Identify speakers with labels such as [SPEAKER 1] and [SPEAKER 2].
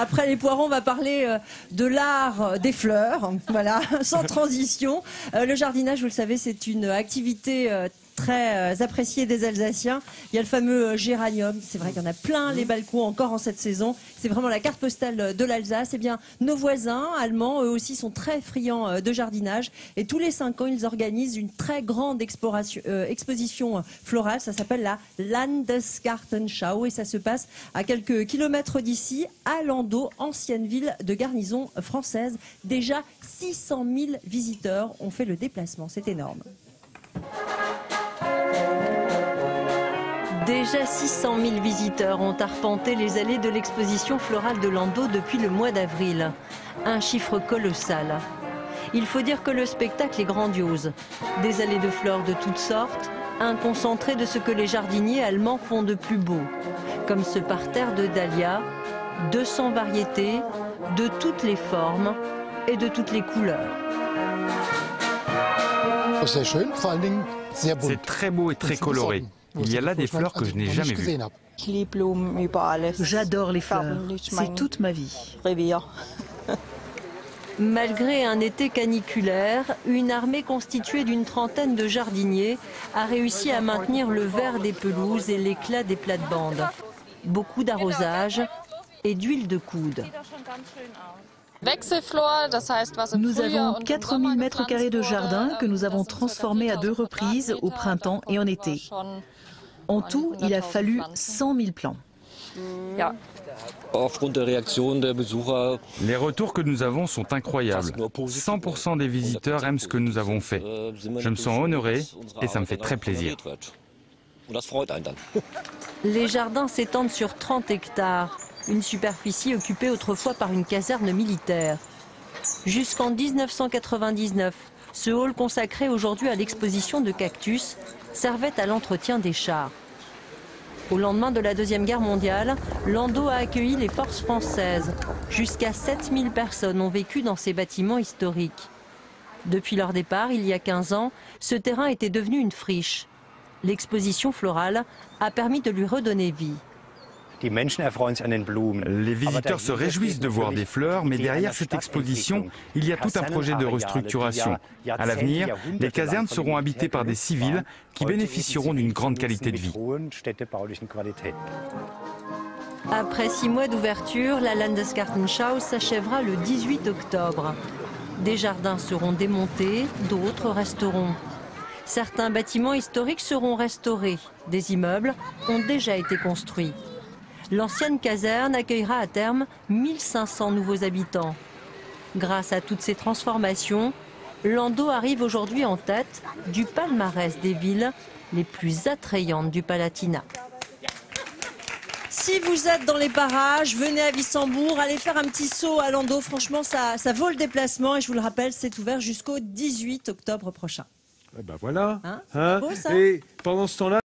[SPEAKER 1] Après les poirons, on va parler de l'art des fleurs. Voilà, sans transition. Le jardinage, vous le savez, c'est une activité très appréciée des Alsaciens. Il y a le fameux géranium. C'est vrai qu'il y en a plein les balcons encore en cette saison. C'est vraiment la carte postale de l'Alsace. Eh bien, nos voisins allemands, eux aussi, sont très friands de jardinage. Et tous les 5 ans, ils organisent une très grande exposition florale. Ça s'appelle la Landesgartenschau et ça se passe à quelques kilomètres d'ici, à Landau, ancienne ville de garnison française. Déjà 600 000 visiteurs ont fait le déplacement. C'est énorme. Déjà 600 000 visiteurs ont arpenté les allées de l'exposition florale de Landau depuis le mois d'avril. Un chiffre colossal. Il faut dire que le spectacle est grandiose. Des allées de fleurs de toutes sortes, un concentré de ce que les jardiniers allemands font de plus beau. Comme ce parterre de dahlias, 200 variétés, de toutes les formes et de toutes les couleurs.
[SPEAKER 2] C'est très beau et très coloré. Il y a là des fleurs que je n'ai jamais vues.
[SPEAKER 3] J'adore les fleurs. C'est toute ma vie.
[SPEAKER 1] Malgré un été caniculaire, une armée constituée d'une trentaine de jardiniers a réussi à maintenir le vert des pelouses et l'éclat des plates-bandes. Beaucoup d'arrosage et d'huile de coude.
[SPEAKER 3] Nous avons 4000 mètres carrés de jardin que nous avons transformés à 2 reprises, au printemps et en été. En tout, il a fallu 100 000 plants.
[SPEAKER 2] Les retours que nous avons sont incroyables. 100% des visiteurs aiment ce que nous avons fait. Je me sens honoré et ça me fait très plaisir.
[SPEAKER 1] Les jardins s'étendent sur 30 hectares, une superficie occupée autrefois par une caserne militaire. Jusqu'en 1999, ce hall consacré aujourd'hui à l'exposition de cactus servait à l'entretien des chars. Au lendemain de la Deuxième Guerre mondiale, Landau a accueilli les forces françaises. Jusqu'à 7000 personnes ont vécu dans ces bâtiments historiques. Depuis leur départ, il y a 15 ans, ce terrain était devenu une friche. L'exposition florale a permis de lui redonner vie.
[SPEAKER 2] Les visiteurs se réjouissent de voir des fleurs, mais derrière cette exposition, il y a tout un projet de restructuration. À l'avenir, les casernes seront habitées par des civils qui bénéficieront d'une grande qualité de vie.
[SPEAKER 1] Après 6 mois d'ouverture, la Landesgartenschau s'achèvera le 18 octobre. Des jardins seront démontés, d'autres resteront. Certains bâtiments historiques seront restaurés. Des immeubles ont déjà été construits. L'ancienne caserne accueillera à terme 1500 nouveaux habitants. Grâce à toutes ces transformations, Landau arrive aujourd'hui en tête du palmarès des villes les plus attrayantes du Palatinat. Si vous êtes dans les parages, venez à Wissembourg, allez faire un petit saut à Landau. Franchement, ça vaut le déplacement et je vous le rappelle, c'est ouvert jusqu'au 18 octobre prochain.
[SPEAKER 4] Ben voilà.
[SPEAKER 1] C'est beau, ça ?
[SPEAKER 4] Et pendant ce temps-là,